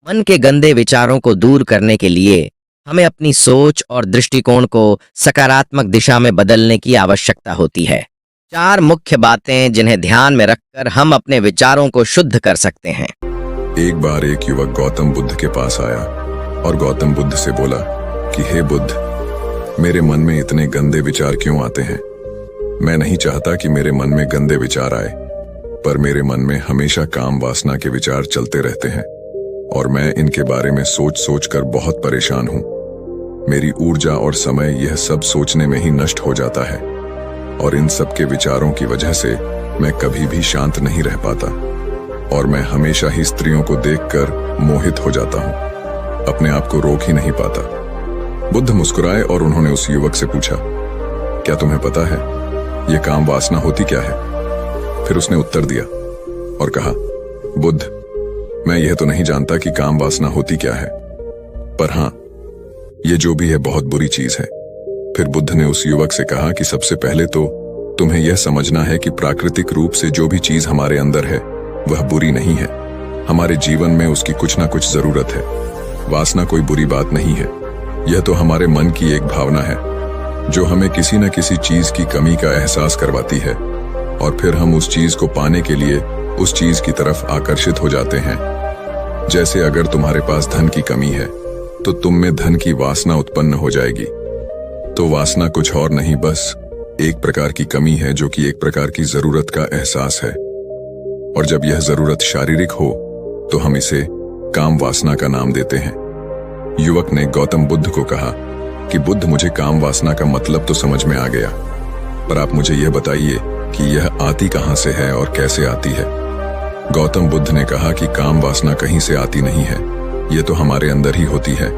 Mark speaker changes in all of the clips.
Speaker 1: मन के गंदे विचारों को दूर करने के लिए हमें अपनी सोच और दृष्टिकोण को सकारात्मक दिशा में बदलने की आवश्यकता होती है। 4 मुख्य बातें जिन्हें ध्यान में रखकर हम अपने विचारों को शुद्ध कर सकते हैं।
Speaker 2: एक बार एक युवक गौतम बुद्ध के पास आया और गौतम बुद्ध से बोला कि हे बुद्ध, मेरे मन में इतने गंदे विचार क्यों आते हैं? मैं नहीं चाहता कि मेरे मन में गंदे विचार आए, पर मेरे मन में हमेशा काम वासना के विचार चलते रहते हैं और मैं इनके बारे में सोच सोच कर बहुत परेशान हूं। मेरी ऊर्जा और समय यह सब सोचने में ही नष्ट हो जाता है और इन सब के विचारों की वजह से मैं कभी भी शांत नहीं रह पाता और मैं हमेशा ही स्त्रियों को देखकर मोहित हो जाता हूं, अपने आप को रोक ही नहीं पाता। बुद्ध मुस्कुराए और उन्होंने उस युवक से पूछा, क्या तुम्हें पता है यह काम वासना होती क्या है? फिर उसने उत्तर दिया और कहा, बुद्ध, मैं यह तो नहीं जानता कि काम वासना होती क्या है, पर हां, यह जो भी है बहुत बुरी चीज है। फिर बुद्ध ने उस युवक से कहा कि सबसे पहले तो तुम्हें यह समझना है कि प्राकृतिक रूप से जो भी चीज हमारे अंदर है वह बुरी नहीं है। हमारे जीवन में उसकी कुछ ना कुछ जरूरत है। वासना कोई बुरी बात नहीं है, यह तो हमारे मन की एक भावना है जो हमें किसी न किसी चीज की कमी का एहसास करवाती है और फिर हम उस चीज को पाने के लिए उस चीज की तरफ आकर्षित हो जाते हैं। जैसे अगर तुम्हारे पास धन की कमी है तो तुम में धन की वासना उत्पन्न हो जाएगी। तो वासना कुछ और नहीं, बस एक प्रकार की कमी है जो कि एक प्रकार की जरूरत का एहसास है, और जब यह जरूरत शारीरिक हो तो हम इसे काम वासना का नाम देते हैं। युवक ने गौतम बुद्ध को कहा कि बुद्ध, मुझे काम वासना का मतलब तो समझ में आ गया, पर आप मुझे यह बताइए कि यह आती कहां से है और कैसे आती है? गौतम बुद्ध ने कहा कि काम वासना कहीं से आती नहीं है, यह तो हमारे अंदर ही होती है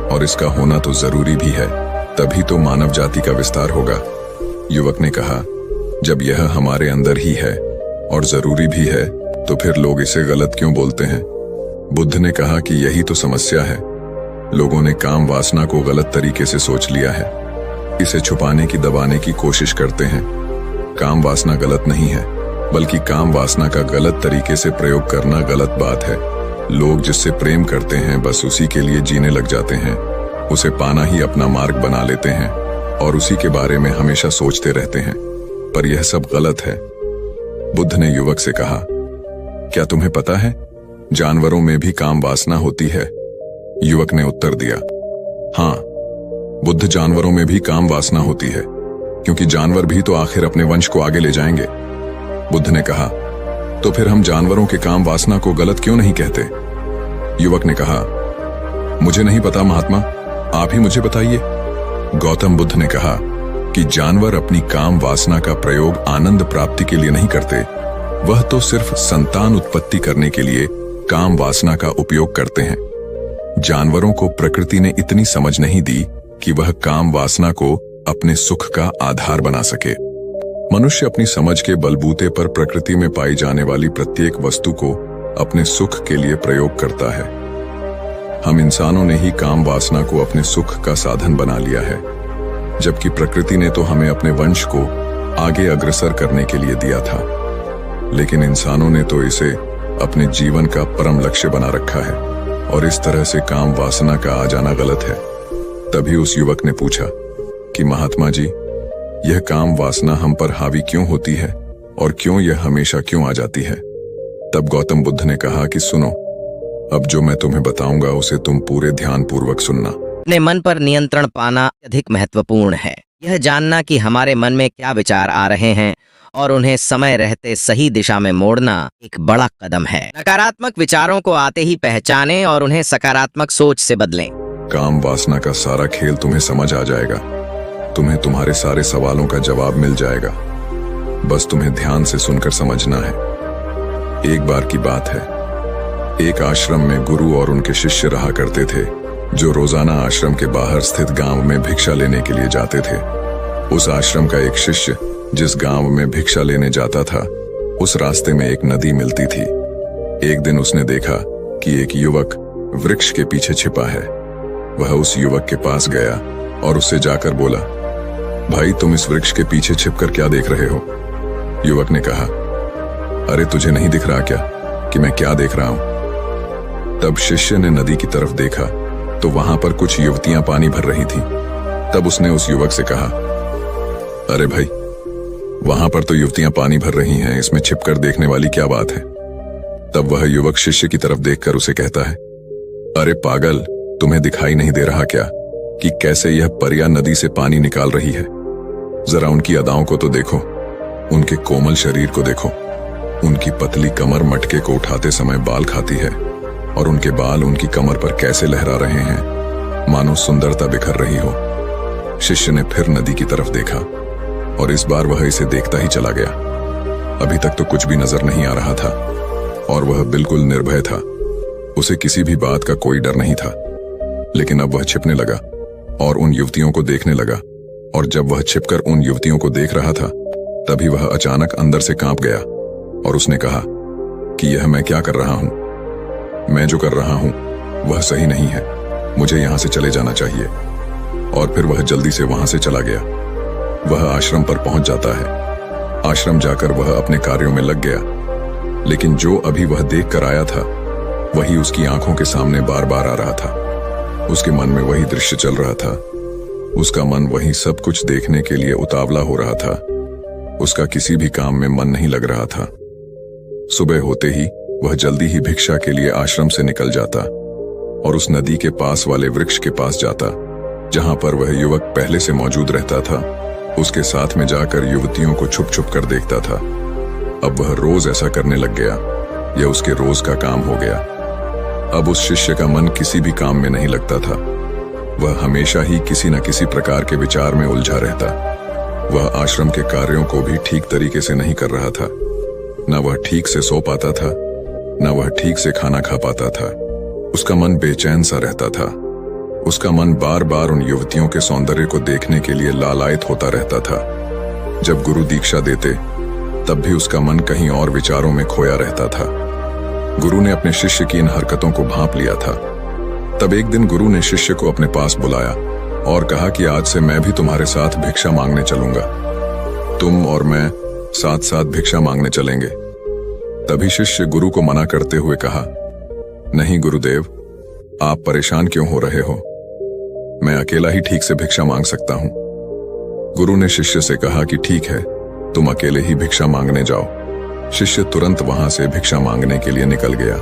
Speaker 2: और इसका होना तो जरूरी भी है, तभी तो मानव जाति का विस्तार होगा। युवक ने कहा, जब यह हमारे अंदर ही है और जरूरी भी है तो फिर लोग इसे गलत क्यों बोलते हैं? बुद्ध ने कहा कि यही तो समस्या है, लोगों ने काम वासना को गलत तरीके से सोच लिया है, इसे छुपाने की दबाने की कोशिश करते हैं। काम वासना गलत नहीं है, बल्कि काम वासना का गलत तरीके से प्रयोग करना गलत बात है। लोग जिससे प्रेम करते हैं बस उसी के लिए जीने लग जाते हैं, उसे पाना ही अपना मार्ग बना लेते हैं और उसी के बारे में हमेशा सोचते रहते हैं, पर यह सब गलत है। बुद्ध ने युवक से कहा, क्या तुम्हें पता है जानवरों में भी काम वासना होती है? युवक ने उत्तर दिया, हां बुद्ध, जानवरों में भी काम वासना होती है, क्योंकि जानवर भी तो आखिर अपने वंश को आगे ले जाएंगे। बुद्ध ने कहा, तो फिर हम जानवरों के काम वासना को गलत क्यों नहीं कहते? युवक ने कहा, मुझे नहीं पता महात्मा, आप ही मुझे बताइए। गौतम बुद्ध ने कहा कि जानवर अपनी काम वासना का प्रयोग आनंद प्राप्ति के लिए नहीं करते, वह तो सिर्फ संतान उत्पत्ति करने के लिए काम वासना का उपयोग करते हैं। जानवरों को प्रकृति ने इतनी समझ नहीं दी कि वह काम वासना को अपने सुख का आधार बना सके। मनुष्य अपनी समझ के बलबूते पर प्रकृति में पाई जाने वाली प्रत्येक वस्तु को अपने सुख के लिए प्रयोग करता है। हम इंसानों ने ही काम वासना को अपने सुख का साधन बना लिया है, जबकि प्रकृति ने तो हमें अपने वंश को आगे अग्रसर करने के लिए दिया था, लेकिन इंसानों ने तो इसे अपने जीवन का परम लक्ष्य बना रखा है और इस तरह से काम वासना का आ जाना गलत है। तभी उस युवक ने पूछा कि महात्मा जी, यह काम वासना हम पर हावी क्यों होती है और क्यों यह हमेशा क्यों आ जाती है? तब गौतम बुद्ध ने कहा कि सुनो, अब जो मैं तुम्हें बताऊंगा उसे तुम पूरे ध्यान पूर्वक सुनना।
Speaker 1: अपने मन पर नियंत्रण पाना अधिक महत्वपूर्ण है। यह जानना कि हमारे मन में क्या विचार आ रहे हैं और उन्हें समय रहते सही दिशा में मोड़ना एक बड़ा कदम है। नकारात्मक विचारों को आते ही पहचानें और उन्हें सकारात्मक सोच से बदलें।
Speaker 2: काम वासना का सारा खेल तुम्हें समझ आ जाएगा, तुम्हें तुम्हारे सारे सवालों का जवाब मिल जाएगा, बस तुम्हें ध्यान से सुनकर समझना है। एक बार की बात है, एक आश्रम में गुरु और उनके शिष्य रहा करते थे, जो रोजाना आश्रम के बाहर स्थित गांव में भिक्षा लेने के लिए जाते थे। उस आश्रम का एक शिष्य जिस गांव में भिक्षा लेने जाता था, उस रास्ते में एक नदी मिलती थी। एक दिन उसने देखा कि एक युवक वृक्ष के पीछे छिपा है। वह उस युवक के पास गया और उससे जाकर बोला, भाई तुम इस वृक्ष के पीछे छिपकर क्या देख रहे हो? युवक ने कहा, अरे तुझे नहीं दिख रहा क्या कि मैं क्या देख रहा हूं? तब शिष्य ने नदी की तरफ देखा तो वहां पर कुछ युवतियां पानी भर रही थीं। तब उसने उस युवक से कहा, अरे भाई, वहां पर तो युवतियां पानी भर रही हैं, इसमें छिपकर देखने वाली क्या बात है? तब वह युवक शिष्य की तरफ देखकर उसे कहता है, अरे पागल, तुम्हें दिखाई नहीं दे रहा क्या कि कैसे यह परियां नदी से पानी निकाल रही है? जरा उनकी अदाओं को तो देखो, उनके कोमल शरीर को देखो, उनकी पतली कमर मटके को उठाते समय बाल खाती है और उनके बाल उनकी कमर पर कैसे लहरा रहे हैं, मानो सुंदरता बिखर रही हो। शिष्य ने फिर नदी की तरफ देखा और इस बार वह इसे देखता ही चला गया। अभी तक तो कुछ भी नजर नहीं आ रहा था और वह बिल्कुल निर्भय था। उसे किसी भी बात का कोई डर नहीं था। लेकिन अब वह छिपने लगा और उन युवतियों को देखने लगा, और जब वह छिपकर उन युवतियों को देख रहा था तभी वह अचानक अंदर से कांप गया और उसने कहा कि यह मैं क्या कर रहा हूं? मैं जो कर रहा हूं वह सही नहीं है, मुझे यहां से चले जाना चाहिए। और फिर वह जल्दी से वहां से चला गया। वह आश्रम पर पहुंच जाता है। आश्रम जाकर वह अपने कार्यों में लग गया, लेकिन जो अभी वह देख कर आया था वही उसकी आंखों के सामने बार बार आ रहा था। उसके मन में वही दृश्य चल रहा था। उसका मन वही सब कुछ देखने के लिए उतावला हो रहा था। उसका किसी भी काम में मन नहीं लग रहा था। सुबह होते ही वह जल्दी ही भिक्षा के लिए आश्रम से निकल जाता और उस नदी के पास वाले वृक्ष के पास जाता जहां पर वह युवक पहले से मौजूद रहता था। उसके साथ में जाकर युवतियों को छुप छुप कर देखता था। अब वह रोज ऐसा करने लग गया। यह उसके रोज का काम हो गया। अब उस शिष्य का मन किसी भी काम में नहीं लगता था। वह हमेशा ही किसी न किसी प्रकार के विचार में उलझा रहता। वह आश्रम के कार्यों को भी ठीक तरीके से नहीं कर रहा था। न वह ठीक से सो पाता था, न वह ठीक से खाना खा पाता था। उसका मन बेचैन सा रहता था। उसका मन बार बार उन युवतियों के सौंदर्य को देखने के लिए लालायित होता रहता था। जब गुरु दीक्षा देते तब भी उसका मन कहीं और विचारों में खोया रहता था। गुरु ने अपने शिष्य की इन हरकतों को भांप लिया था। तब एक दिन गुरु ने शिष्य को अपने पास बुलाया और कहा कि आज से मैं भी तुम्हारे साथ भिक्षा मांगने चलूंगा। तुम और मैं साथ साथ भिक्षा मांगने चलेंगे। तभी शिष्य गुरु को मना करते हुए कहा, नहीं गुरुदेव, आप परेशान क्यों हो रहे हो? मैं अकेला ही ठीक से भिक्षा मांग सकता हूं। गुरु ने शिष्य से कहा कि ठीक है, तुम अकेले ही भिक्षा मांगने जाओ। शिष्य तुरंत वहां से भिक्षा मांगने के लिए निकल गया।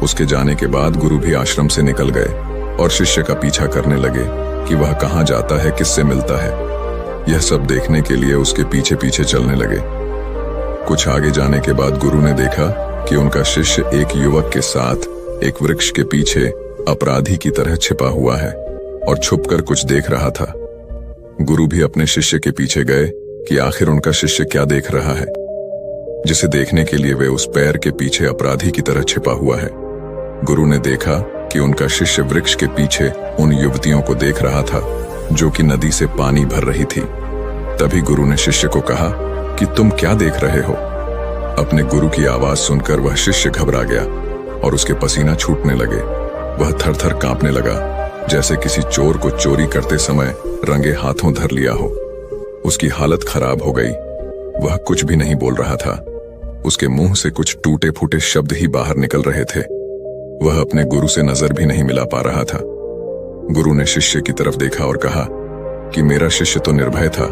Speaker 2: उसके जाने के बाद गुरु भी आश्रम से निकल गए और शिष्य का पीछा करने लगे कि वह कहां जाता है, किससे मिलता है। यह सब देखने के लिए उसके पीछे पीछे चलने लगे। कुछ आगे जाने के बाद गुरु ने देखा कि उनका शिष्य एक युवक के साथ एक वृक्ष के पीछे अपराधी की तरह छिपा हुआ है और छुपकर कुछ देख रहा था। गुरु भी अपने शिष्य के पीछे गए कि आखिर उनका शिष्य क्या देख रहा है, जिसे देखने के लिए वे उस पैर के पीछे अपराधी की तरह छिपा हुआ है। गुरु ने देखा कि उनका शिष्य वृक्ष के पीछे उन युवतियों को देख रहा था जो कि नदी से पानी भर रही थी। तभी गुरु ने शिष्य को कहा कि तुम क्या देख रहे हो? अपने गुरु की आवाज सुनकर वह शिष्य घबरा गया और उसके पसीना छूटने लगे। वह थर थर कांपने लगा, जैसे किसी चोर को चोरी करते समय रंगे हाथों धर लिया हो। उसकी हालत खराब हो गई। वह कुछ भी नहीं बोल रहा था। उसके मुंह से कुछ टूटे फूटे शब्द ही बाहर निकल रहे थे। वह अपने गुरु से नजर भी नहीं मिला पा रहा था। गुरु ने शिष्य की तरफ देखा और कहा कि मेरा शिष्य तो निर्भय था,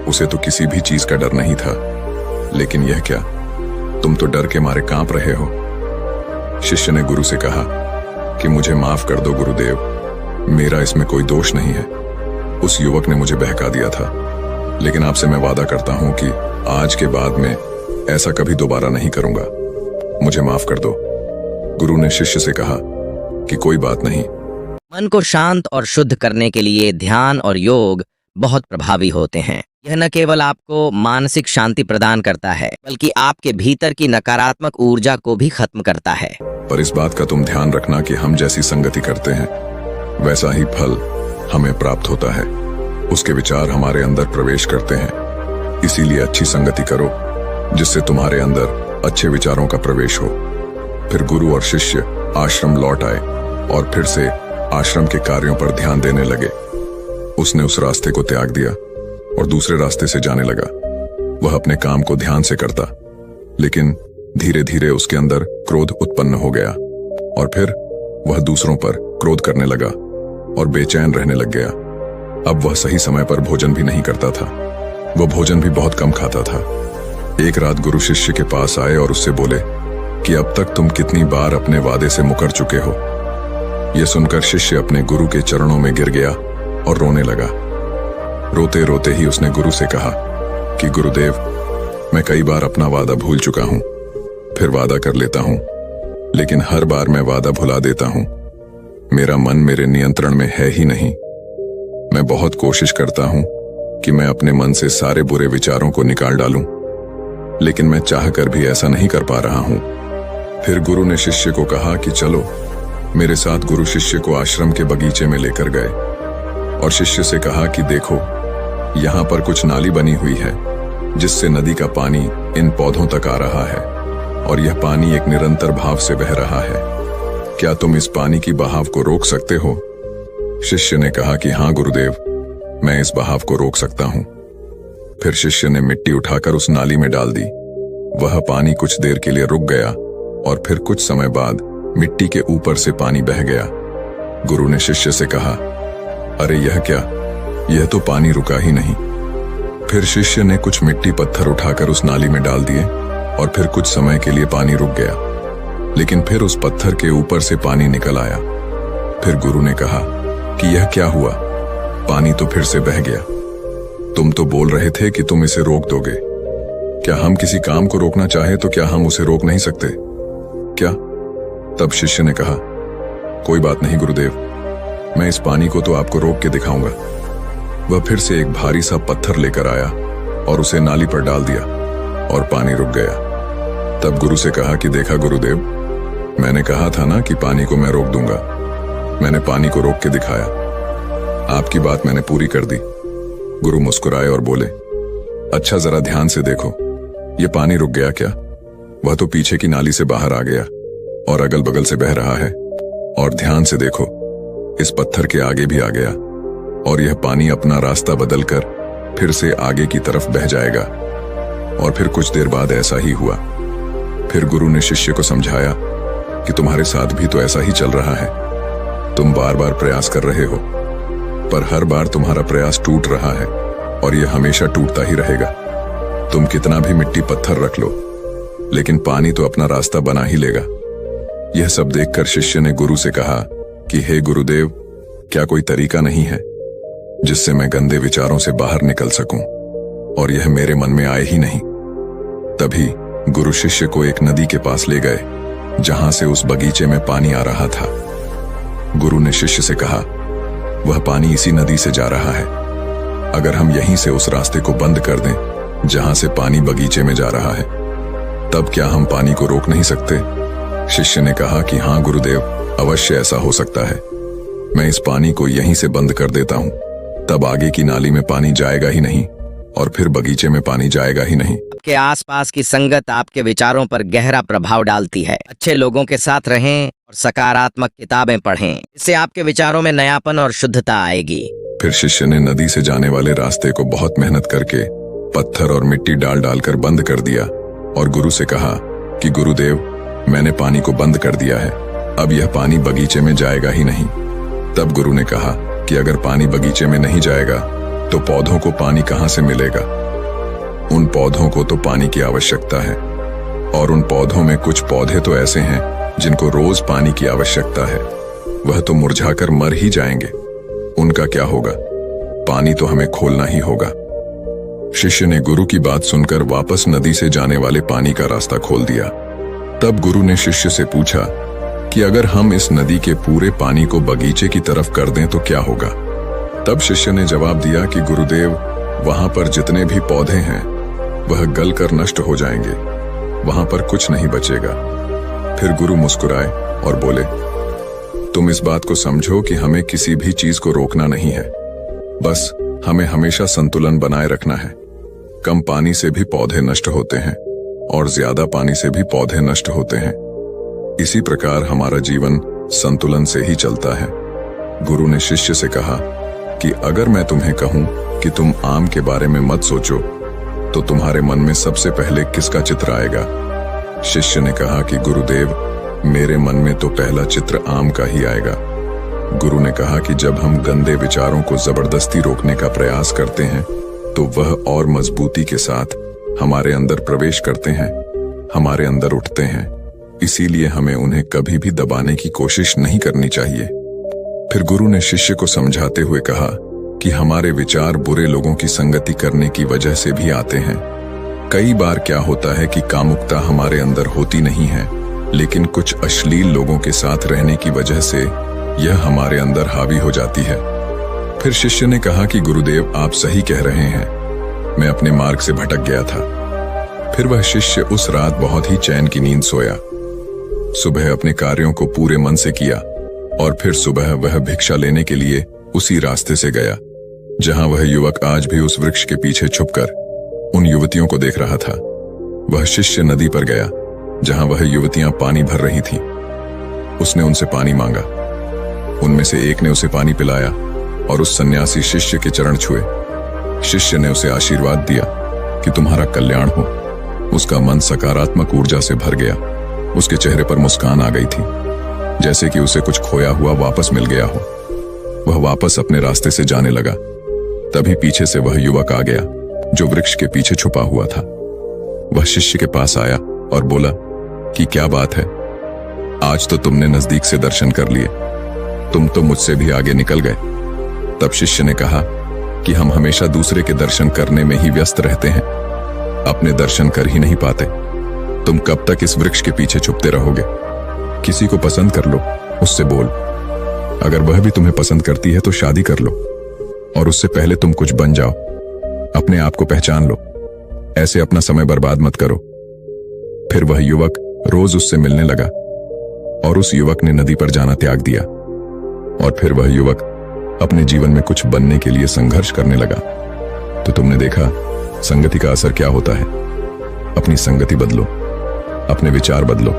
Speaker 2: उसे तो किसी भी चीज का डर नहीं था, लेकिन यह क्या, तुम तो डर के मारे कांप रहे हो। शिष्य ने गुरु से कहा कि मुझे माफ कर दो गुरुदेव, मेरा इसमें कोई दोष नहीं है। उस युवक ने मुझे बहका दिया था, लेकिन आपसे मैं वादा करता हूं कि आज के बाद में ऐसा कभी दोबारा नहीं करूंगा। मुझे माफ कर दो। गुरु ने शिष्य से कहा कि कोई बात नहीं।
Speaker 1: मन को शांत और शुद्ध करने के लिए ध्यान और योग बहुत प्रभावी होते हैं। यह न केवल आपको मानसिक शांति प्रदान करता है, बल्कि आपके भीतर की नकारात्मक ऊर्जा को भी खत्म करता है।
Speaker 2: पर इस बात का तुम ध्यान रखना कि हम जैसी संगति करते हैं वैसा ही फल हमें प्राप्त होता है। उसके विचार हमारे अंदर प्रवेश करते हैं। इसीलिए अच्छी संगति करो जिससे तुम्हारे अंदर अच्छे विचारों का प्रवेश हो। फिर गुरु और शिष्य आश्रम लौट आए और फिर से आश्रम के कार्यों पर ध्यान देने लगे। उसने उस रास्ते को त्याग दिया और दूसरे रास्ते से जाने लगा। वह अपने काम को ध्यान से करता, लेकिन धीरे धीरे उसके अंदर क्रोध उत्पन्न हो गया और फिर वह दूसरों पर क्रोध करने लगा और बेचैन रहने लग गया। अब वह सही समय पर भोजन भी नहीं करता था। वह भोजन भी बहुत कम खाता था। एक रात गुरु शिष्य के पास आए और उससे बोले कि अब तक तुम कितनी बार अपने वादे से मुकर चुके हो। यह सुनकर शिष्य अपने गुरु के चरणों में गिर गया और रोने लगा। रोते रोते ही उसने गुरु से कहा कि गुरुदेव, मैं कई बार अपना वादा भूल चुका हूं, फिर वादा कर लेता हूं, लेकिन हर बार मैं वादा भुला देता हूं। मेरा मन मेरे नियंत्रण में है ही नहीं। मैं बहुत कोशिश करता हूं कि मैं अपने मन से सारे बुरे विचारों को निकाल डालूं, लेकिन मैं चाहकर भी ऐसा नहीं कर पा रहा हूं। फिर गुरु ने शिष्य को कहा कि चलो मेरे साथ। गुरु शिष्य को आश्रम के बगीचे में लेकर गए और शिष्य से कहा कि देखो, यहां पर कुछ नाली बनी हुई है जिससे नदी का पानी इन पौधों तक आ रहा है और यह पानी एक निरंतर भाव से बह रहा है। क्या तुम इस पानी की बहाव को रोक सकते हो? शिष्य ने कहा कि हाँ गुरुदेव, मैं इस बहाव को रोक सकता हूं। फिर शिष्य ने मिट्टी उठाकर उस नाली में डाल दी। वह पानी कुछ देर के लिए रुक गया और फिर कुछ समय बाद मिट्टी के ऊपर से पानी बह गया। गुरु ने शिष्य से कहा, अरे यह क्या, यह तो पानी रुका ही नहीं। फिर शिष्य ने कुछ मिट्टी पत्थर उठाकर उस नाली में डाल दिए और फिर कुछ समय के लिए पानी रुक गया, लेकिन फिर उस पत्थर के ऊपर से पानी निकल आया। फिर गुरु ने कहा कि यह क्या हुआ, पानी तो फिर से बह गया। तुम तो बोल रहे थे कि तुम इसे रोक दोगे। क्या हम किसी काम को रोकना चाहे तो क्या हम उसे रोक नहीं सकते क्या? तब शिष्य ने कहा, कोई बात नहीं गुरुदेव, मैं इस पानी को तो आपको रोक के दिखाऊंगा। वह फिर से एक भारी सा पत्थर लेकर आया और उसे नाली पर डाल दिया और पानी रुक गया। तब गुरु से कहा कि देखा गुरुदेव, मैंने कहा था ना कि पानी को मैं रोक दूंगा। मैंने पानी को रोक के दिखाया। आपकी बात मैंने पूरी कर दी। गुरु मुस्कुराए और बोले, अच्छा जरा ध्यान से देखो, ये पानी रुक गया क्या? वह तो पीछे की नाली से बाहर आ गया और अगल बगल से बह रहा है। और ध्यान से देखो, इस पत्थर के आगे भी आ गया और यह पानी अपना रास्ता बदलकर फिर से आगे की तरफ बह जाएगा। और फिर कुछ देर बाद ऐसा ही हुआ। फिर गुरु ने शिष्य को समझाया कि तुम्हारे साथ भी तो ऐसा ही चल रहा है। तुम बार बार प्रयास कर रहे हो, पर हर बार तुम्हारा प्रयास टूट रहा है और यह हमेशा टूटता ही रहेगा। तुम कितना भी मिट्टी पत्थर रख लो, लेकिन पानी तो अपना रास्ता बना ही लेगा। यह सब देखकर शिष्य ने गुरु से कहा कि हे गुरुदेव, क्या कोई तरीका नहीं है जिससे मैं गंदे विचारों से बाहर निकल सकूं और यह मेरे मन में आए ही नहीं। तभी गुरु शिष्य को एक नदी के पास ले गए जहां से उस बगीचे में पानी आ रहा था। गुरु ने शिष्य से कहा, वह पानी इसी नदी से जा रहा है। अगर हम यहीं से उस रास्ते को बंद कर दें जहां से पानी बगीचे में जा रहा है, तब क्या हम पानी को रोक नहीं सकते? शिष्य ने कहा कि हाँ गुरुदेव, अवश्य ऐसा हो सकता है। मैं इस पानी को यहीं से बंद कर देता हूं, तब आगे की नाली में पानी जाएगा ही नहीं और फिर बगीचे में पानी जाएगा ही नहीं।
Speaker 1: आपके आसपास की संगत आपके विचारों पर गहरा प्रभाव डालती है। अच्छे लोगों के साथ रहें और सकारात्मक किताबें पढ़ें, इससे आपके विचारों में नयापन और शुद्धता आएगी।
Speaker 2: फिर शिष्य ने नदी से जाने वाले रास्ते को बहुत मेहनत करके पत्थर और मिट्टी डाल डालकर बंद कर दिया और गुरु से कहा कि गुरुदेव, मैंने पानी को बंद कर दिया है, अब यह पानी बगीचे में जाएगा ही नहीं। तब गुरु ने कहा कि अगर पानी बगीचे में नहीं जाएगा तो पौधों को पानी कहां से मिलेगा? उन पौधों को तो पानी की आवश्यकता है और उन पौधों में कुछ पौधे तो ऐसे हैं जिनको रोज पानी की आवश्यकता है। वह तो मुरझाकर मर ही जाएंगे, उनका क्या होगा? पानी तो हमें खोलना ही होगा। शिष्य ने गुरु की बात सुनकर वापस नदी से जाने वाले पानी का रास्ता खोल दिया। तब गुरु ने शिष्य से पूछा कि अगर हम इस नदी के पूरे पानी को बगीचे की तरफ कर दें तो क्या होगा? तब शिष्य ने जवाब दिया कि गुरुदेव, वहां पर जितने भी पौधे हैं वह गलकर नष्ट हो जाएंगे, वहां पर कुछ नहीं बचेगा। फिर गुरु मुस्कुराए और बोले, तुम इस बात को समझो कि हमें किसी भी चीज को रोकना नहीं है, बस हमें हमेशा संतुलन बनाए रखना है। कम पानी से भी पौधे नष्ट होते हैं और ज्यादा पानी से भी पौधे नष्ट होते हैं। इसी प्रकार हमारा जीवन संतुलन से ही चलता है। गुरु ने शिष्य से कहा कि अगर मैं तुम्हें कहूं कि तुम आम के बारे में मत सोचो तो तुम्हारे मन में सबसे पहले किसका चित्र आएगा? शिष्य ने कहा कि गुरुदेव, मेरे मन में तो पहला चित्र आम का ही आएगा। गुरु ने कहा कि जब हम गंदे विचारों को जबरदस्ती रोकने का प्रयास करते हैं तो वह और मजबूती के साथ हमारे अंदर प्रवेश करते हैं, हमारे अंदर उठते हैं। इसीलिए हमें उन्हें कभी भी दबाने की कोशिश नहीं करनी चाहिए। फिर गुरु ने शिष्य को समझाते हुए कहा कि हमारे विचार बुरे लोगों की संगति करने की वजह से भी आते हैं। कई बार क्या होता है कि कामुकता हमारे अंदर होती नहीं है, लेकिन कुछ अश्लील लोगों के साथ रहने की वजह से यह हमारे अंदर हावी हो जाती है। फिर शिष्य ने कहा कि गुरुदेव, आप सही कह रहे हैं, मैं अपने मार्ग से भटक गया था। फिर वह शिष्य उस रात बहुत ही चैन की नींद सोया। सुबह अपने कार्यों को पूरे मन से किया और फिर सुबह वह भिक्षा लेने के लिए उसी रास्ते से गया जहां वह युवक आज भी उस वृक्ष के पीछे छुपकर उन युवतियों को देख रहा था। वह शिष्य नदी पर गया जहां वह युवतियां पानी भर रही थीं। उसने उनसे पानी मांगा। उनमें से एक ने उसे पानी पिलाया और उस सन्यासी शिष्य के चरण छुए। शिष्य ने उसे आशीर्वाद दिया कि तुम्हारा कल्याण हो। उसका मन सकारात्मक ऊर्जा से भर गया। उसके चेहरे पर मुस्कान आ गई थी, जैसे कि उसे कुछ खोया हुआ वापस मिल गया हो। वह वापस अपने रास्ते से जाने लगा। तभी पीछे से वह युवक आ गया जो वृक्ष के पीछे छुपा हुआ था। वह शिष्य के पास आया और बोला कि क्या बात है, आज तो तुमने नजदीक से दर्शन कर लिए, तुम तो मुझसे भी आगे निकल गए। तब शिष्य ने कहा कि हम हमेशा दूसरे के दर्शन करने में ही व्यस्त रहते हैं, अपने दर्शन कर ही नहीं पाते। तुम कब तक इस वृक्ष के पीछे छुपते रहोगे? किसी को पसंद कर लो, उससे बोल। अगर वह भी तुम्हें पसंद करती है तो शादी कर लो, और उससे पहले तुम कुछ बन जाओ, अपने आप को पहचान लो। ऐसे अपना समय बर्बाद मत करो। फिर वह युवक रोज उससे मिलने लगा और उस युवक ने नदी पर जाना त्याग दिया। और फिर वह युवक अपने जीवन में कुछ बनने के लिए संघर्ष करने लगा। तो तुमने देखा संगति का असर क्या होता है। अपनी संगति बदलो, अपने विचार बदलो।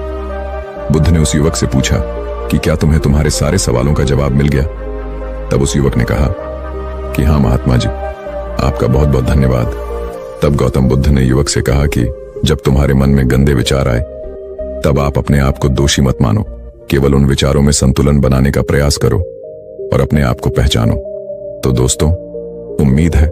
Speaker 2: बुद्ध ने उस युवक से पूछा कि क्या तुम्हें तुम्हारे सारे सवालों का जवाब मिल गया? तब उस युवक ने कहा कि हाँ महात्मा जी, आपका बहुत बहुत धन्यवाद। तब गौतम बुद्ध ने युवक से कहा कि जब तुम्हारे मन में गंदे विचार आए तब आप अपने आप को दोषी मत मानो, केवल उन विचारों में संतुलन बनाने का प्रयास करो और अपने आप को पहचानो। तो दोस्तों, उम्मीद है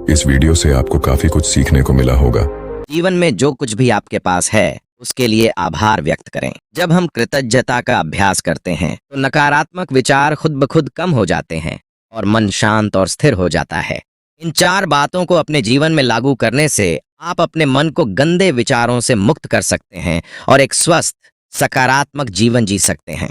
Speaker 2: इस वीडियो से आपको काफी कुछ सीखने को मिला होगा।
Speaker 1: जीवन में जो कुछ भी आपके पास है उसके लिए आभार व्यक्त करें। जब हम कृतज्ञता का अभ्यास करते हैं तो नकारात्मक विचार खुद ब खुद कम हो जाते हैं और मन शांत और स्थिर हो जाता है। इन 4 बातों को अपने जीवन में लागू करने से आप अपने मन को गंदे विचारों से मुक्त कर सकते हैं और एक स्वस्थ, सकारात्मक जीवन जी सकते हैं।